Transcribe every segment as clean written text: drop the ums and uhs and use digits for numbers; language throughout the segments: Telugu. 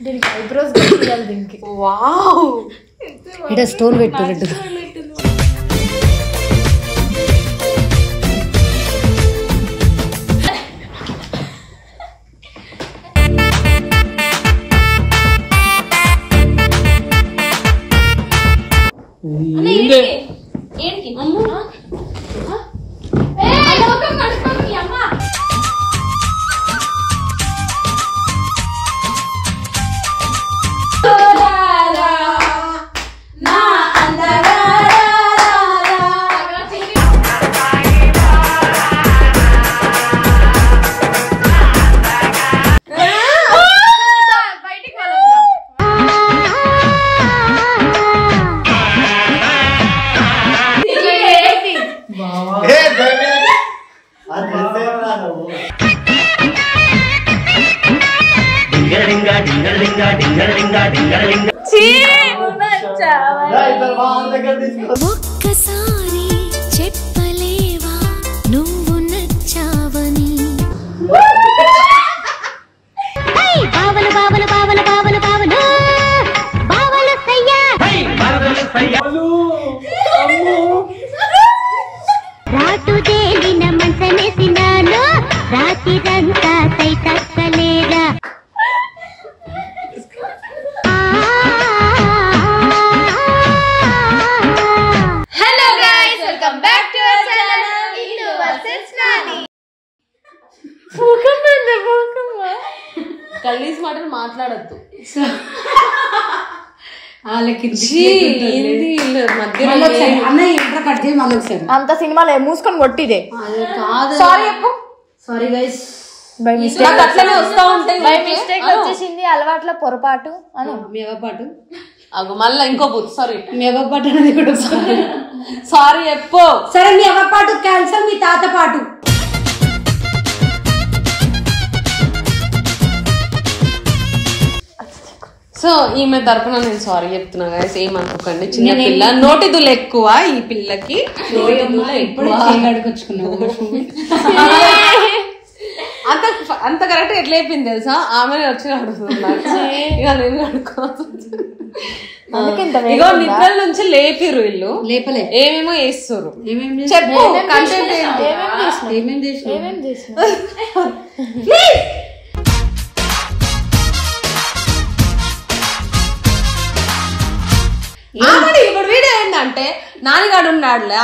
దీనికి ఐబ్రోస్ పెట్టాలి దీనికి. వావ్ ఇడ స్టోన్ పెట్టు. ఒక్కసారి చెప్పలేవా నువ్వు నచ్చావని. బావలు బావలు బావలు బావలు బావలు బావలు సయ్యా రాటు తేలిన మనసనేసినాను రాత్రిరంతా సై తక్కలేదా. గలీజ్ మాటలు మాట్లాడద్దు. అంత సినిమాలో మూసుకొని కొట్టిదే. సారీ చెప్పు. సారీ గైస్, బై మిస్టేక్ అట్లనే వస్తా ఉంటాయి. బై మిస్టేక్ వచ్చేసింది, అలవాట్ల పొరపాటు అను. మేవపాటు అగో మళ్ళీ ఇంకో బుత్. సారీ మేవపాటు అనేది కూడా సారీ చెప్పు. సరే మీ ఎవపాటు క్యాన్సల్, మీ తాత పాటు. సో ఈమె తరపున నేను సారీ చెప్తున్నా గైస్, ఏమనుకోకండి. చిన్న పిల్ల, నోటిదులు ఎక్కువ ఈ పిల్లకి. అంత కరెక్ట్ ఎట్లా అయిపోయింది తెలుసా? ఆమె వచ్చి అడుగుతున్నారు, ఇక నేను అడుకోవచ్చు. ఇగో నిద్రల నుంచి లేపిరు వీళ్ళు, లేపలే ఏమేమో వేస్తారు. చెప్పు ఇప్పుడు వీడియో ఏంటంటే నాన్నగాడు ఉన్నాడులే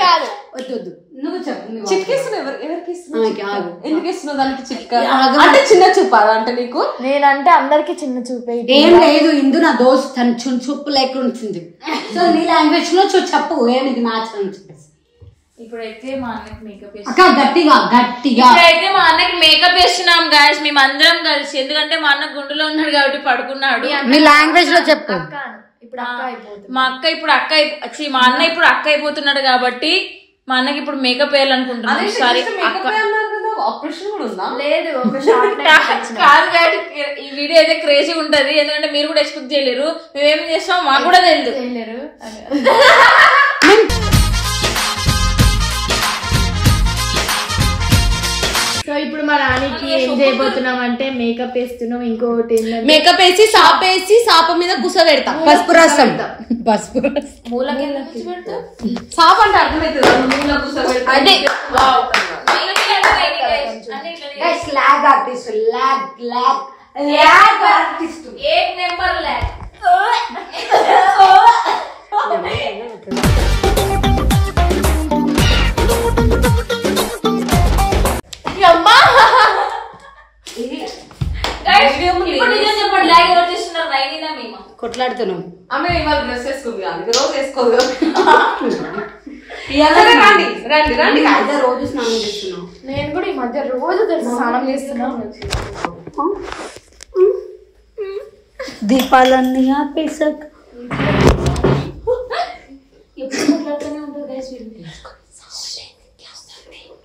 కాదు. వద్దు నువ్వు చెప్పు. చిట్కేస్తున్నావు. ఎవరికి ఇస్తున్నావు? ఎందుకు ఇస్తున్నావు దానికి చిట్కా? అంటే చిన్న చూపు అంటే నీకు? నేనంటే అందరికి చిన్న చూపే. ఏం లేదు, ఇందు నా దోస్త్ తన చూపు లేక ఉంటుంది. సో నీ లాంగ్వేజ్ లో చెప్పు ఏమిది మ్యాచ్ అని చెప్పేసి. ఇప్పుడైతే మా అన్నకి మేకప్ అక్క గట్టిగా గట్టిగా ఇప్పుడైతే మా అన్నకి మేకప్ వేస్తున్నాం గాయస్, మేము అందరం కలిసి. ఎందుకంటే మా అన్న గుండెలో ఉన్నాడు కాబట్టి పడుకున్నాడు. నీ లాంగ్వేజ్ లో చెప్పు. మా అక్క ఇప్పుడు మా అన్న ఇప్పుడు అక్క అయిపోతున్నాడు కాబట్టి మా అన్నకి ఇప్పుడు మేకప్ వేయాలనుకుంటున్నాను. సారీ ఆపరేషన్ కూడా ఉందా? లేదు, కాదు గాయస్, ఈ వీడియో అయితే క్రేజీ ఉంటది. ఎందుకంటే మీరు కూడా ఎక్స్పెక్ట్ చేయలేరు. మేమేం చేస్తాం మాకు కూడా తెలియదు. సో ఇప్పుడు మా నానికి ఏం చేయబోతున్నాం అంటే మేకప్ వేస్తున్నాం. ఇంకోటి మేకప్ వేసి సాపేసి సాప మీద కుస పెడతాం. పసుపు రసం సాప్ అంటే అర్థమవుతుంది. మూల కుస పెడతాం. లాగ్ ఆర్టిస్ట్ కొట్లాడుతున్నాం. ఆమె ఇవాళ డ్రెస్ వేసుకుంది కాదు, రోజు వేసుకోదు. రండి రండి రండి, రోజు స్నానం చేస్తున్నాం. నేను కూడా ఈ మధ్య రోజు స్నానం చేస్తున్నాను. దీపాలన్నీ ఆపేసాక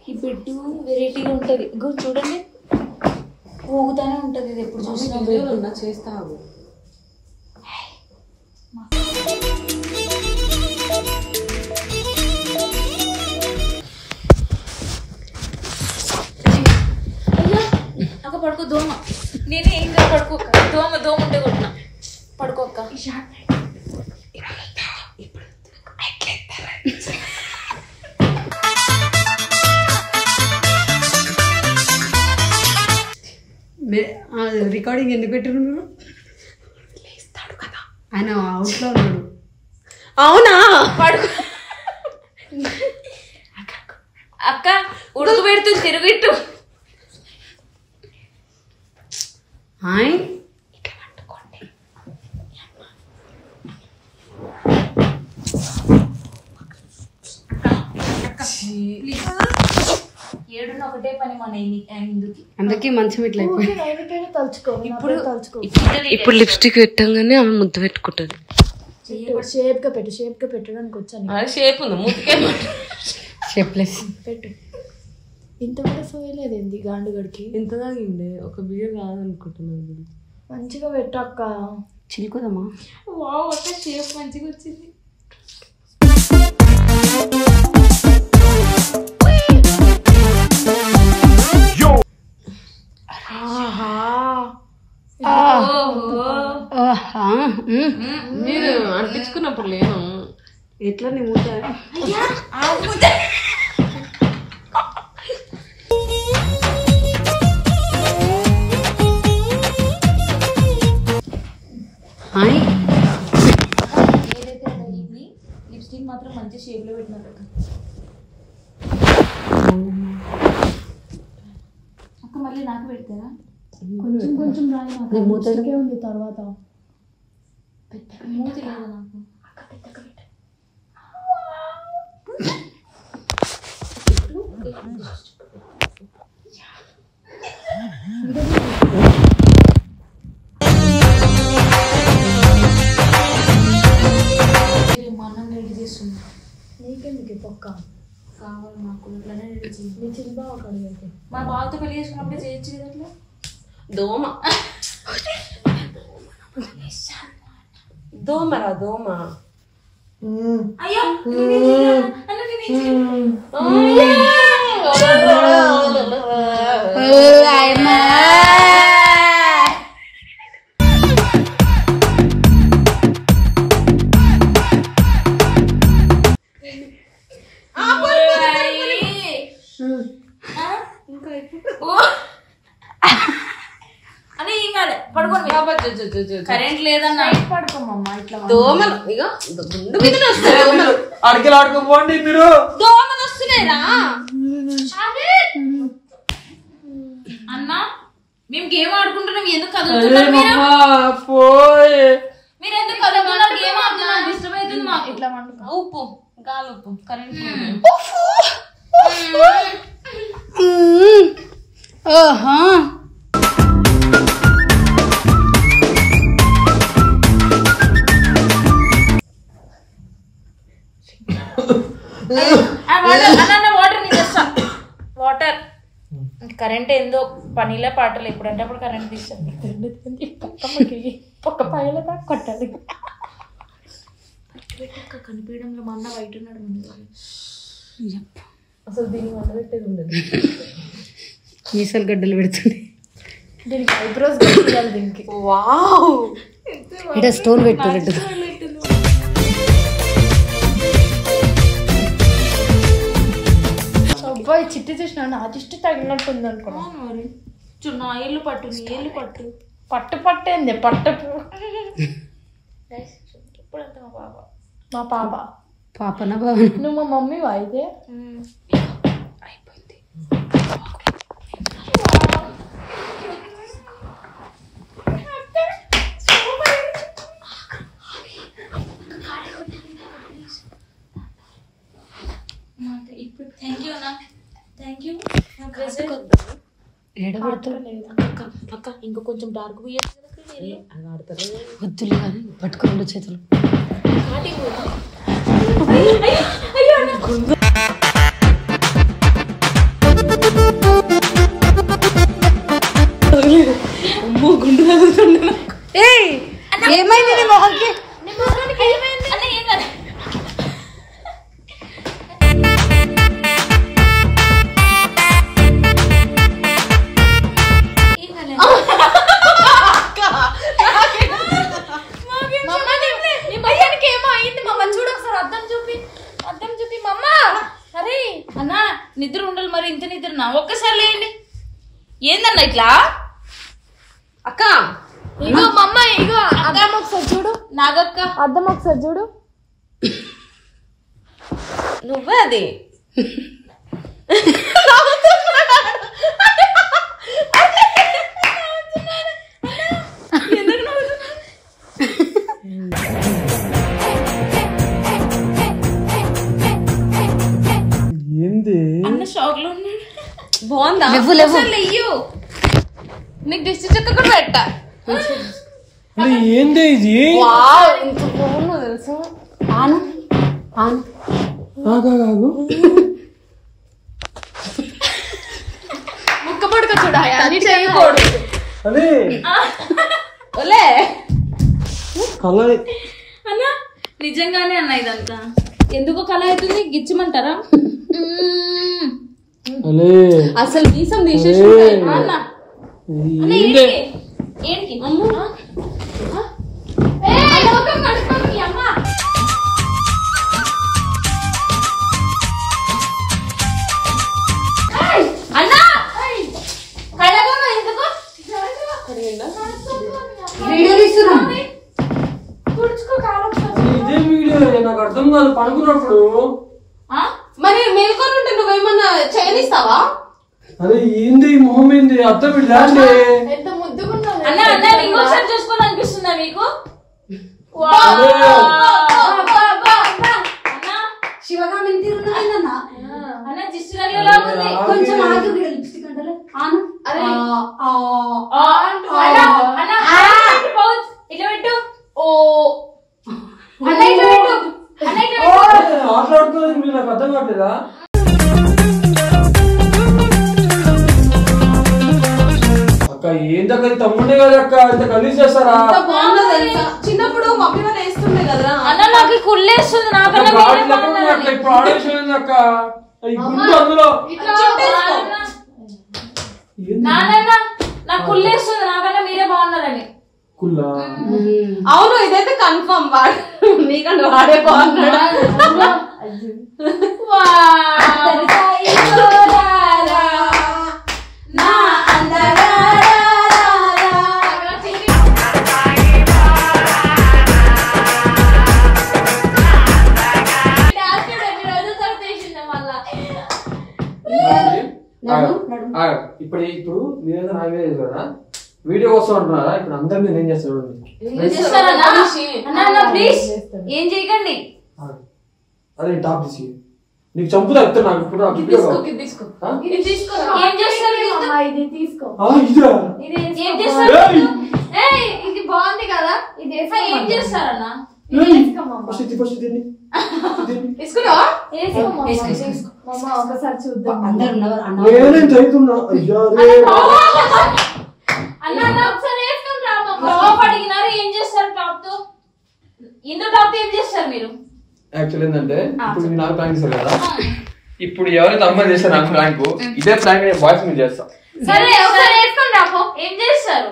ఈ బిడ్డు వెరైటీగా ఉంటది. చూడండి ఊగుతానే ఉంటది ఇది ఎప్పుడు చూసినా వీడియోలో చేస్తావు. అక్క పడుకో దోమ. నేనే ఇంకా పడుకోక దోమ ఉంటే కొట్టిన పడుకోక. రికార్డింగ్ ఎందుకు పెట్టారు మీరు? లేస్తాడు కదా ఆయన అవుట్లో ఉన్నాడు. అవునా? అక్క ఉడుకు పెడుతుంది తిరుగిట్టు. హాయ్ ఏడున్న ఒకటే పని మన ఎందుకు అందరికీ మంచం ఇట్లా ఇప్పుడు లిప్స్టిక్ పెట్టంగానే ఆమె ముద్దు పెట్టుకుంటుంది. షేప్ గా పెట్టడానికి వచ్చాను. షేప్ ఉంది ముద్దుకే షేప్లెస్ పెట్టు. ఇంత కూడా సోయలేదు ఏంది గాండుగడికి? ఎంత తాగిండే? ఒక బియర్ కాదనుకుంటున్నాను. మంచిగా పెట్టు అక్క. చిలుకుదమ్మా. వావ్ అక్క షేప్ మంచిగా వచ్చింది. మీరు అంటించుకున్నప్పుడు లేను ఎట్లా నీ ముద్ద లిప్స్టిక్ మాత్రం మంచి షేప్ లో పెట్టినారు అక్క. మళ్ళీ నాకు పెడతారా? కొంచెం రాయి మూతకే ఉంది తర్వాత. మూతి లేదా నాకు? మా అన్నం రెడీ చేస్తుంది. నీకెందుకు పక్క కావాలి నాకు ఇట్లానే రెడీ చేయండి. నీ చిన్న బావ కడిగితే మా బావతో పెళ్లి చేసుకున్నప్పుడే చేయొచ్చు కదా అట్లా. దోమ దోమరా దోమ. అయ్యో అని ఏం కాలే పడుకోండి. కరెంట్ లేదన్నా పడుకోమమ్మా. ఇట్లా దోమలు ఇక గుండు మీదనే వస్తాయి దోమలు. అడిగలు ఆడుకోపోండి మీరు. దోమలు వస్తున్నాయిరా అన్నా. మేము గేమ్ ఆడుకుంటున్నాం, ఎందుకు కదులుతున్నారు మీరు? మీరు ఎందుకు కదులుతున్నారు? గేమ్ ఆడుతున్నారు, డిస్టర్బ్ అవుతుంది మాకు. ఇట్లా ఉప్పు గాలి ఉప్పు కరెంట్ వాటర్ నీకు వాటర్. కరెంట్ ఏందో పనిలే పాటలు ఎప్పుడంటే అప్పుడు కరెంట్ తీస్తుంది. ఒక పైల దాకా కొట్టాలి. కనిపించడంలో మా అన్న బయట ఉన్నాడు. అసలు దీన్ని వంట పెట్టేది ఉండదు. మీసాలు గడ్డలు పెడుతుంది. దీనికి ఐబ్రోస్ పెట్టాలి. దీనికి వావ్ ఇక్కడ స్టోన్ పెట్టారు. అబ్బాయి చిట్టి చూసిన నా దిష్టి తగినట్టుంది అనుకున్నా. మరి చూడు నా ఏళ్ళు పట్టు, నీ ఏళ్ళు పట్టు. పట్టేంది పట్టు. ఇప్పుడంతా మా పాప. మా పాప పాపన బాబు. నువ్వు మా మమ్మీ అయితే అయిపోయింది. ఇప్పుడు థ్యాంక్ యూ అన్నా, థ్యాంక్ యూ. అక్క ఇంకా కొంచెం డార్క్ వద్దులే కానీ పట్టుకోండి చేతులు. గుండు కదులుతుండే. ఏమైంది నీ మొహంకి? నిద్ర ఉండాలి మరి, ఇంత నిద్రనా? ఒక్కసారి లేండి. ఏందన్నా ఇట్లా? అక్క ఇగో మమ్మ, ఇగో అద్దం ఒకసారి చూడు. నాగక్క అద్దం ఒకసారి చూడు. నువ్వే అది. ఏంది అన్న షాక్ లో ఉన్నాడు. బాగుందా? అయ్యో నీకు దిష్టి చెక్క కూడా పెట్టా. ఏంది ఇది? ఇంత బాగుందో తెలుసా? ఆను ఆను ముక్క పడుకో చూడ, అన్ని చేయకూడదు. అదే ఒలే కళ. అన్న నిజంగానే అన్న ఇదంతా ఎందుకు కళ అవుతుంది? గిచ్చమంటారా? అసలు మీసం తీసేసి అన్న ఏంది? ఏంటి అన్నా కడగమ్మ ఎందుకు వీడియో తీస్తున్నాం. తుడుచుకో కాలం. ఇదే వీడియో నాకు అర్థం కాదు. పడుకున్నప్పుడు మరి మేల్కొని ఉంటే నువ్వేమన్నా చేయనిస్తావా? అరే ఏంది మొహం ఏంది? అర్థం ఇలాంటి ఎంత ముద్దుగున్నావు. అన్న అన్న ఇంకోసారి చూసుకోవాలి అనిపిస్తుందా మీకు? శివగామి తిరుగుతుందన్నా. అన్న దిష్టి తగిలేలా ఉంది. కొంచెం ఆగి లిప్స్టిక్ అంటే ఆను. అరే. ఆ, అన్న పౌచ్ ఇట్లా పెట్టు. ఓ అన్న ఇట్లా పెట్టు. అన్న ఇట్లా పెట్టు. ఆటలాడుతున్నది మీరు నాకు అర్థం కావట్లేదా? అక్క ఏందక్క, తమ్ముడే కదా అక్క, ఇంత కలిసి చేస్తారా? బాగుందో తెలుసా? చిన్నప్పుడు మమ్మీ వాళ్ళు వేస్తుండే కదా. అన్న నాకు ఈ కుళ్ళేస్తుంది. నాకన్నా మీరే బాగున్నారు అని. ఇప్పుడు ఆడేసింది అక్క. ఈ గుండు అందులో నాన్న నాకు కుళ్ళేస్తుంది. నాకన్నా మీరే బాగున్నారని. కుల్లా అవును, ఇదైతే కన్ఫర్మ్. వాడు నీకంటే వాడే బాగున్నాడు. నా అందగాడా ఇప్పుడు నేనేదో నా మీద కదా వీడియో కోసం అంటున్నారా? ఇప్పుడు అందరు నేను ఏం చేస్తాను? ప్లీజ్ ఏం చేయకండి. అదే టాప్ తీసి నీకు చంపుతా చెప్తా. నాకు ఇప్పుడు ఏం చేస్తారు? ఇది తీసుకో. ఏం చేస్తారు? ఇది బాగుంది కదా, ఇది ఏం చేస్తారన్నా? తీసుకున్నావా? మమ్మ ఒకసారి చూద్దాం. అందరు ఉన్నారు అన్న. అన్న ఒకసారి వేసుకుని రా. టాప్ అడిగినారు, ఏం చేస్తారు టాప్ తో? ఇందులో టాప్ తో ఏం చేస్తారు మీరు? యాక్చువల్ ఏంటంటే ఇప్పుడు మీరు నాకు ప్రాంక్ చేశారు కదా, ఇప్పుడు ఎవరైతే అమ్మాయి చేస్తారు నాకు ప్రాంక్, ఇదే ప్రాంక్ నేను బాయ్స్ మీద చేస్తా. సరే ఒకసారి వేసుకొని రాపో. ఏం చేస్తారు?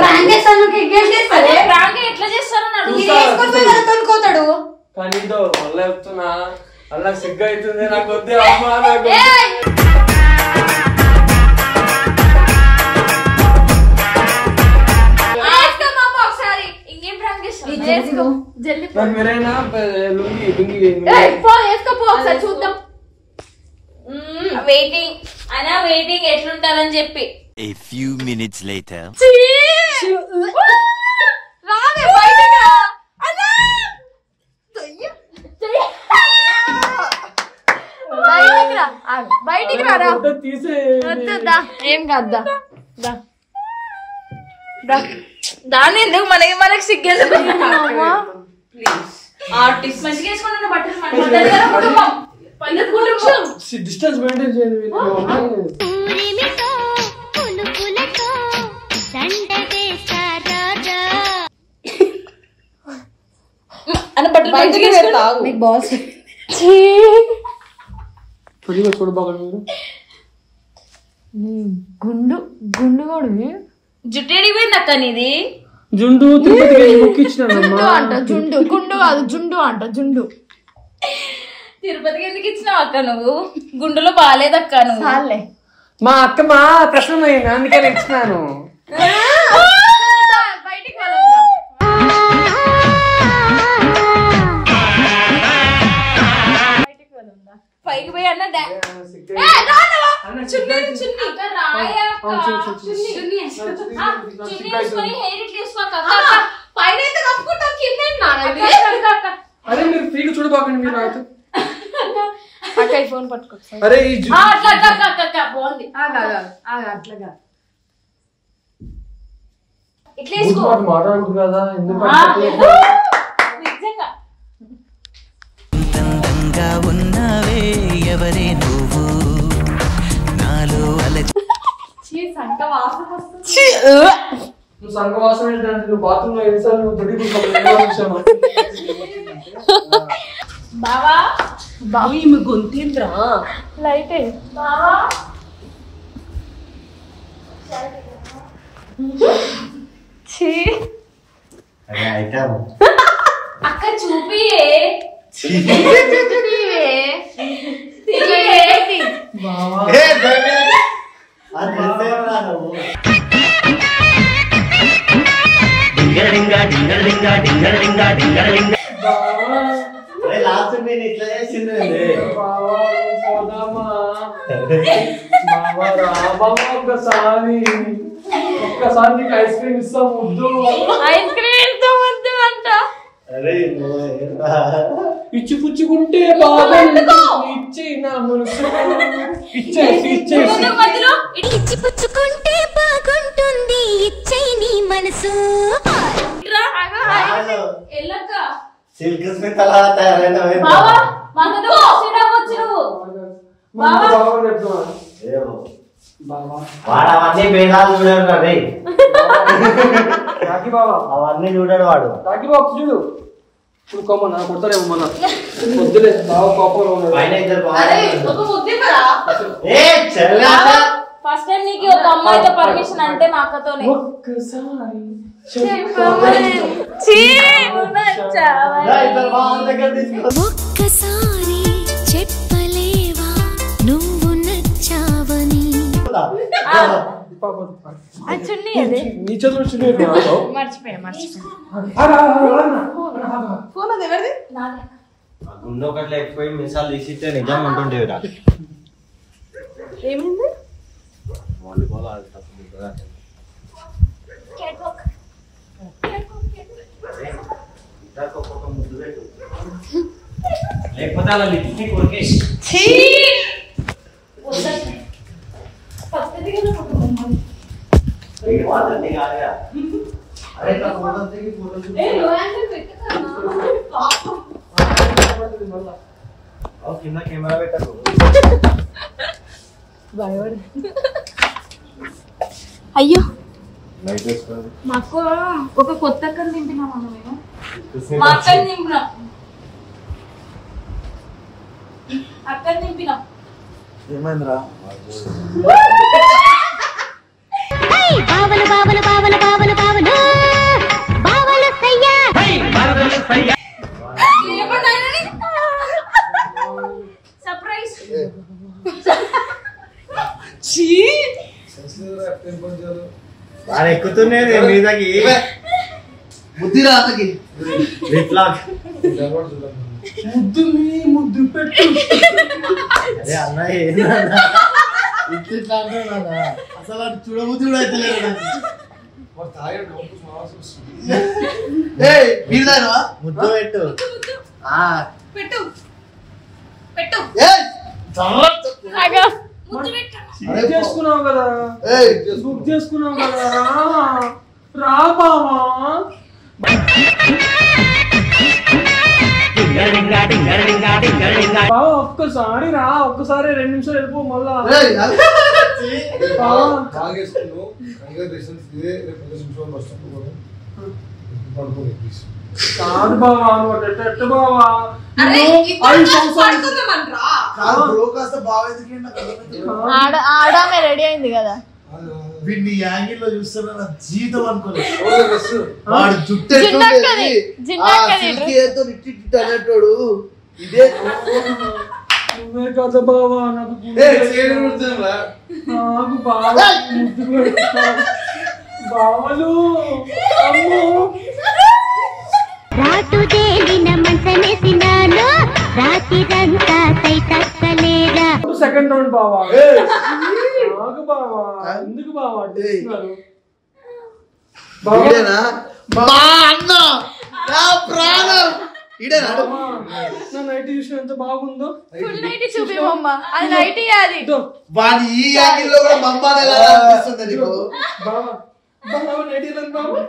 ప్రాంక్ చేస్తాను, కేక్ చేస్తాను. ప్రాంక్ ఎట్లా చేస్తారు అని అడుగు. తోలుకోతాడు. కానీ ఇదో మళ్ళీ చెప్తున్నా, అలా సిగ్గు అవుతుంది నాకు. వద్దే అమ్మా నాకు. ఒకసారి ఇంకేం ప్రాంక్ చేస్తారు? నాకు వేరేనా లుంగి లుంగి వేసుకోపో ఒకసారి చూద్దాం. వెయిటింగ్ అన్నా, వెయిటింగ్ ఎట్లుంటారని చెప్పి. A few minutes later. రావే బయటికి రా. అన్నా బయటికి రా. బయటికి రా. తీసే వద్దుదా, ఏం కాద్దా. దాన్ని ఎందుకు మనకి సిగ్గెందుకు? ఆర్టిస్ట్ మంచిగా వేసుకున్న బట్టలు డిస్టెన్స్ మెయింటైన్ చేయండి. ఊరిమితో పులుపులతో బయటికి పెడతావు మీకు బాల్స్ చూడు బాగా గుండు గుండు కూడా జుట్టేడి పోయింది అక్క నీది. జుండు తిరుపతికి మొక్కిచ్చినాను జుండు అంట జుండు గుండు కాదు జుండు అంట జుండు. తిరుపతికి ఎందుకు ఇచ్చినావు అక్క నువ్వు? గుండులో బాగాలేదక్క నువ్వు. చాలే మా అక్క మా ప్రశ్న అయింది అందుకే నేను ఇచ్చినాను. బయటికి వెళ్ళండి. పైకి పోయి అన్న అరే మీరు ఫ్రీగా చూడబాకండి మీరు నాతో. అక్క ఈ ఫోన్ పట్టుకో. అరే ఈ బాగుంది. అట్లాగా ఇట్లా వేసుకో. మాట్లాడుతుంది కదా ఎందుకు నిజంగా అందంగా ఉన్నావే ఎవరే నువ్వు నాలో నువ్వు సంఘవాసం ఏంటంటే నువ్వు బాత్రూమ్ లో ఎన్నిసార్లు నువ్వు దొరికి బావా ఈమె గొంతేంద్రా లైట్ బావా అక్క చూపియే ఒక్కసారి నీకు ఐస్ క్రీమ్ ఇస్తాం ముద్దు. ఐస్ క్రీమ్ ఇస్తా వద్దు అంట. ఇచ్చి పుచ్చుకుంటే బాగుంటుంది ఇచ్చి నా మనసు ఇచ్చేసి మధ్యలో ఇచ్చి పుచ్చుకుంటే బాగుంటుంది ఇచ్చై నీ మనసు ఎల్లక్క సిల్క్ స్మిత్ అలా తయారైన బావా మనతో సిడవచ్చు నువ్వు వాడు అవన్నీ భేదాలు చూడాడు రే రాఖీ బాబా అవన్నీ చూడాడు వాడు. రాఖీ బాబు చూడు ఇప్పుడు కోమన్నా కొడతారేమో మన వద్దులే బాగా కోపంలో ఉన్నాడు. పైన ఇద్దరు ఒక ముద్దు కదా ఫస్ట్ టైం నీకు ఒక అమ్మాయితో పర్మిషన్ అంటే మా అక్కతోనే. ఒక్కసారి ఒక్కసారి చెప్పలేవా నువ్వు నచ్చావని నీ చేతులు చున్నీ మర్చిపోయా ఫోన్ అది ఎవరిది గుండె ఒకటి లేకపోయి మిసాలు తీసిస్తే నిజం అంటుండేవిరా. ఏమైంది వాలీబాల్ ఆడుతున్నా ముద్దు పెట్టు లేకపోతే అలా లిప్స్టిక్ కొరికేసి కింద కెమెరా పెట్టకు. అయ్యో లైట్ వేసుకోండి. మాకు ఒక కొత్త అక్కని దింపినాం మేము. మా అక్కని దింపినాం అక్కని దింపినాం. ఏమైందిరా బావలు బావలు బావలు బావలు బావలు బావలు సయ్యా సర్ప్రైజ్ వాడు ఎక్కుతున్నాయి మీదకి బుద్ధిరా అతకి ముద్దు పెట్టు అదే అన్నయ్య అసలు చూడబుద్ధి కూడా అయితే లేదు ముద్దు పెట్టు పెట్టు పెట్టు చేసుకున్నావు కదా బుక్ చేసుకున్నావు కదా రా బావా ఒక్కసారి రా ఒక్కసారి 2 నిమిషాలు వెళ్ళిపో మళ్ళా కాదు బావా నువ్వు బావా ఆడామే రెడీ అయింది కదా వీడిని యాంగిల్ లో చూస్తున్నా నా జీవితం అనుకోలేదు వాడు జుట్టు అనేటోడు ఇదే నువ్వే కదా బావా నాకు బావలు సెకండ్ రౌండ్ బావా నాకు బావా ఎందుకు బావా నైట్ చూసిన ఎంత బాగుందో చూపిమమ్మా అది నైట్ అది వాడి ఈ యాంగిల్ లో కూడా మమ్మాని ఎలా అనిపిస్తుంది నీకు బావా బావా నైట్ బావా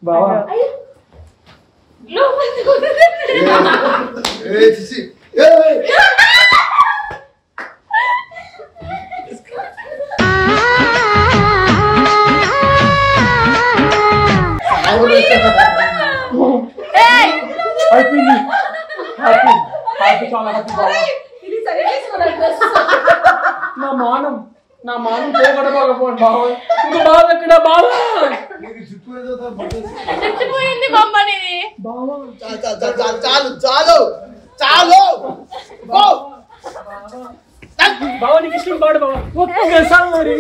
బావా బావా అయిపోయింది హ్యాపీ చాలా హ్యాపీ బావా నా మానం పోగొట్టకపోండి బావా ఇంకా బావ ఎక్కడ బావా చచ్చిపోయింది మమ్మని బావా చాలు చాలు చాలు బావా నీకు ఇష్టం పాడు బావా ఒక్కసారి మరి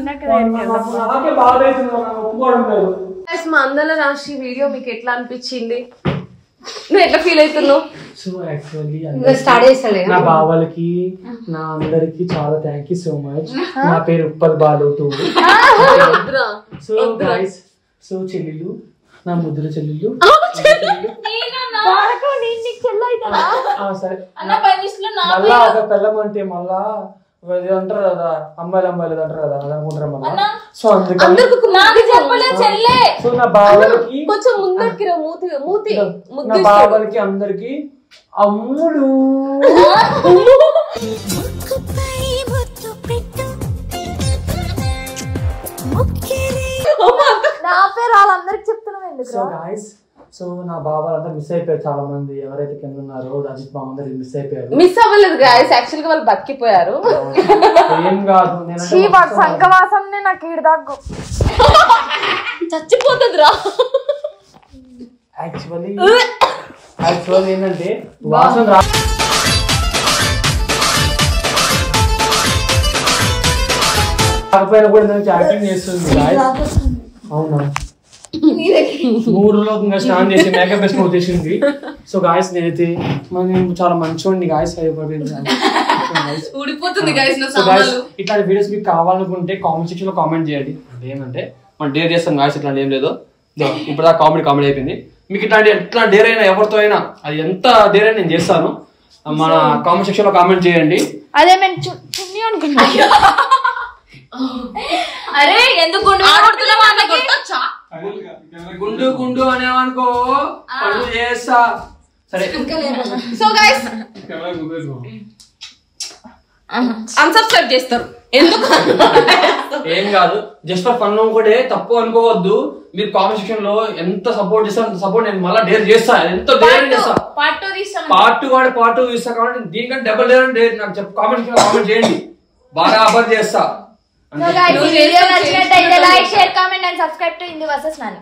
నాకే బాధ అవుతుంది నాకు ఒప్పుకోవడం లేదు మా అందల రాశి వీడియో మీకు ఎట్లా అనిపించింది నువ్వు ఎట్లా ఫీల్ అవుతున్నావు సో యాక్చువల్లీ స్టార్ట్ చేస్తాడు నా బావలకి నా అందరికి చాలా థ్యాంక్ యూ సో మచ్ నా పేరు Uppal Balu two so guys so చెల్లెలు నా ముద్దుల చెల్లెలు సరే మళ్ళా ఒక పిల్లం అంటే మళ్ళా అంటారు కదా అమ్మాయిలు అంటారు కదా అది అనుకుంటారు మళ్ళా సో అందుకని సో నా బావలకి కొంచెం ముందరికి మూతి నా బావలకి అందరికి అమ్ముడు నా పేరు వాళ్ళందరికి చెప్తున్నాం ఎందుకు సో గైస్ సో నా బాబాలంతా మిస్ అయిపోయారు చాలా మంది ఎవరైతే కింద ఉన్నారో అజిత్ బాబు అందరు మిస్ అయిపోయారు మిస్ అవ్వలేదు గాయస్ యాక్చువల్ గా వాళ్ళు బతికిపోయారు ఏం కాదు సంకవాసం నాకు ఈడదాకు చచ్చిపోతుంది రా యాక్చువల్లీ ఏంటంటే వాసన రాకపోయినా కూడా నేను యాక్టింగ్ చేస్తుంది అవునా 3 రోజులు ఇంకా స్నానం చేసి మేకప్ వేసుకొని వచ్చేసింది సో గాయస్ నేనైతే నేను చాలా మంచివాడిని గాయస్ ఊడిపోతుంది ఇట్లాంటి వీడియోస్ మీకు కావాలనుకుంటే కామెంట్ సెక్షన్ లో కామెంట్ చేయండి అంటే ఏమంటే మనం డేర్ చేస్తాం గాయస్ ఇట్లాంటి ఏం లేదు ఇప్పుడు దాకా కామెడీ అయిపోయింది మీకు ఇట్లాంటి ఎట్లా డేర్ అయినా ఎవరితో అయినా అది ఎంత డేర్ అయినా నేను చేస్తాను మన కామెంట్ సెక్షన్ లో కామెంట్ చేయండి అదే మేము చున్నీ అనుకున్నా అరే ఎందుకు గుండు గుండు అనేవనుకో పనులు చేస్తా సరే సో గైస్ అన్సబ్స్క్రైబ్ చేస్తారు ఎందుకు ఏం కాదు జస్ట్ ఫర్ ఫన్ ఒకటే తప్పు అనుకోవద్దు మీరు కామెంట్ సెక్షన్ లో ఎంత సపోర్ట్ చేస్తారు అంత సపోర్ట్ నేను మళ్ళీ డేర్ చేస్తా ఎంత డేర్ చేస్తా పార్ట్ 2 తీస్తా కాబట్టి దీనికంటే డబుల్ డేర్ నాకు కామెంట్ సెక్షన్ లో కామెంట్ చేయండి బాగా అబర్ చేస్తా వీడియో నచ్చినట్టయితే like share comment and subscribe to Indu versus Nani.